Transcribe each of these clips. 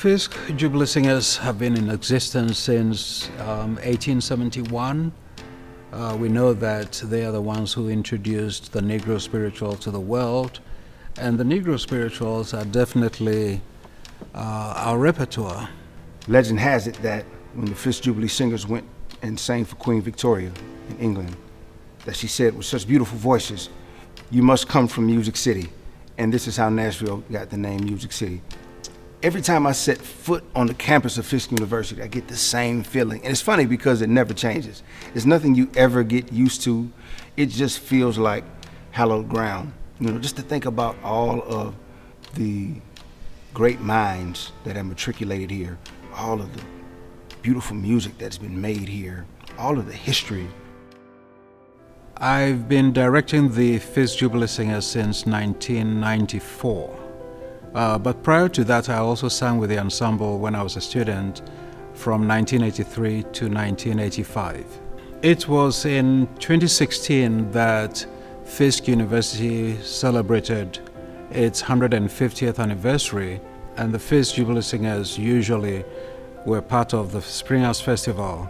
Fisk Jubilee Singers have been in existence since 1871. We know that they are the ones who introduced the Negro spiritual to the world, and the Negro spirituals are definitely our repertoire. Legend has it that when the Fisk Jubilee Singers went and sang for Queen Victoria in England, that she said with such beautiful voices, "You must come from Music City." And this is how Nashville got the name Music City. Every time I set foot on the campus of Fisk University, I get the same feeling. And it's funny because it never changes. It's nothing you ever get used to. It just feels like hallowed ground. You know, just to think about all of the great minds that have matriculated here, all of the beautiful music that's been made here, all of the history. I've been directing the Fisk Jubilee Singers since 1994. But prior to that, I also sang with the ensemble when I was a student from 1983 to 1985. It was in 2016 that Fisk University celebrated its 150th anniversary, and the Fisk Jubilee Singers usually were part of the Springhouse Festival.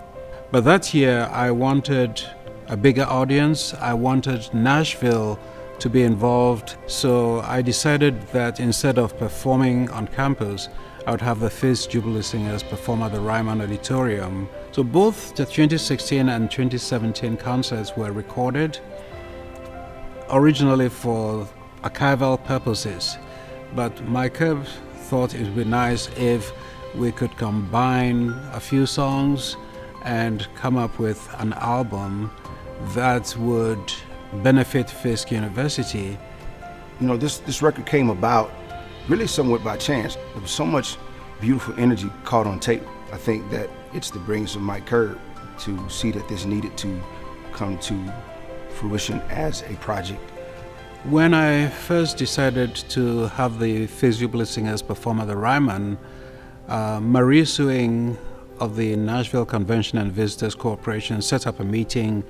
But that year, I wanted a bigger audience. I wanted Nashville to be involved, so I decided that instead of performing on campus, I would have the Fisk Jubilee Singers perform at the Ryman Auditorium. So both the 2016 and 2017 concerts were recorded, originally for archival purposes, but Mike thought it would be nice if we could combine a few songs and come up with an album that would benefit Fisk University. You know, this record came about really somewhat by chance. There was so much beautiful energy caught on tape. I think that it's the brilliance of Mike Curb to see that this needed to come to fruition as a project. When I first decided to have the Fisk Jubilee Singers perform at the Ryman, Marie Suing of the Nashville Convention and Visitors Corporation set up a meeting,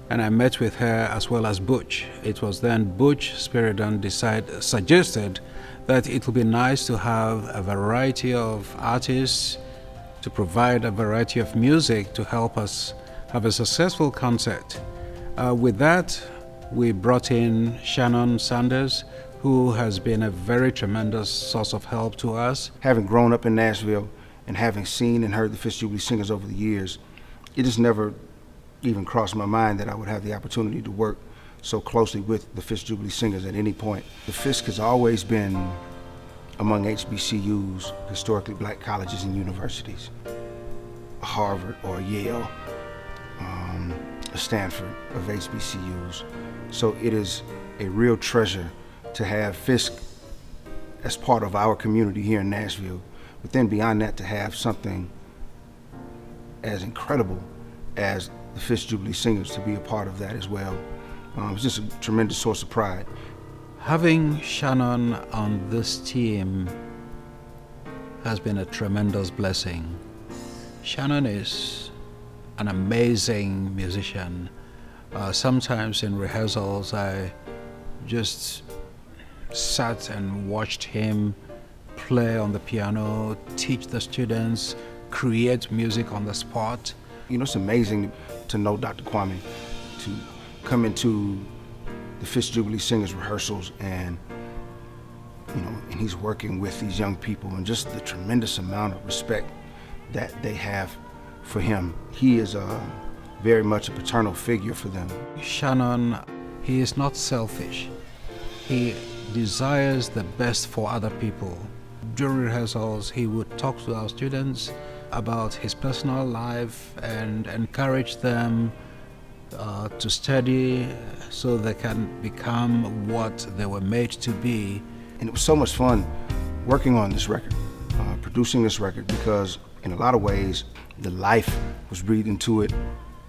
and I met with her as well as Butch. It was then Butch Spiridon suggested that it would be nice to have a variety of artists to provide a variety of music to help us have a successful concert. With that, we brought in Shannon Sanders, who has been a very tremendous source of help to us. Having grown up in Nashville and having seen and heard the Fisk Jubilee Singers over the years, it just never even crossed my mind that I would have the opportunity to work so closely with the Fisk Jubilee Singers at any point. The Fisk has always been among HBCUs, historically black colleges and universities, a Harvard or a Yale, a Stanford of HBCUs. So it is a real treasure to have Fisk as part of our community here in Nashville, but then beyond that to have something as incredible as the Fisk Jubilee Singers to be a part of that as well. It's just a tremendous source of pride. Having Shannon on this team has been a tremendous blessing. Shannon is an amazing musician. Sometimes in rehearsals, I just sat and watched him play on the piano, teach the students, create music on the spot. You know, it's amazing to know Dr. Kwame, to come into the Fisk Jubilee Singers rehearsals and, you know, and he's working with these young people and just the tremendous amount of respect that they have for him. He is very much a paternal figure for them. Shannon, he is not selfish. He desires the best for other people. During rehearsals, he would talk to our students about his personal life and encourage them to study so they can become what they were made to be. And it was so much fun working on this record, producing this record, because in a lot of ways, the life was breathed into it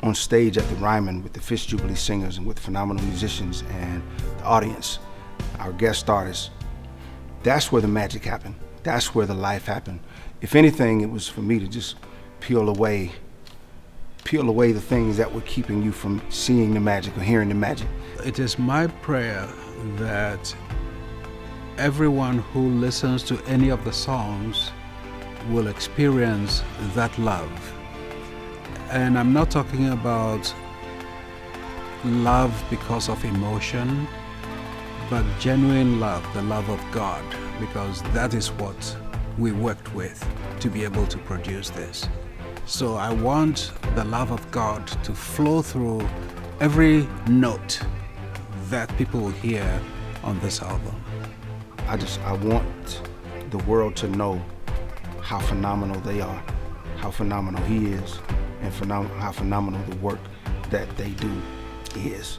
on stage at the Ryman with the Fisk Jubilee Singers and with phenomenal musicians and the audience, our guest artists. That's where the magic happened. That's where the life happened. If anything, it was for me to just peel away the things that were keeping you from seeing the magic or hearing the magic. It is my prayer that everyone who listens to any of the songs will experience that love. And I'm not talking about love because of emotion, but genuine love, the love of God, because that is what we worked with to be able to produce this. So I want the love of God to flow through every note that people will hear on this album. I want the world to know how phenomenal they are, how phenomenal he is, and how phenomenal the work that they do is.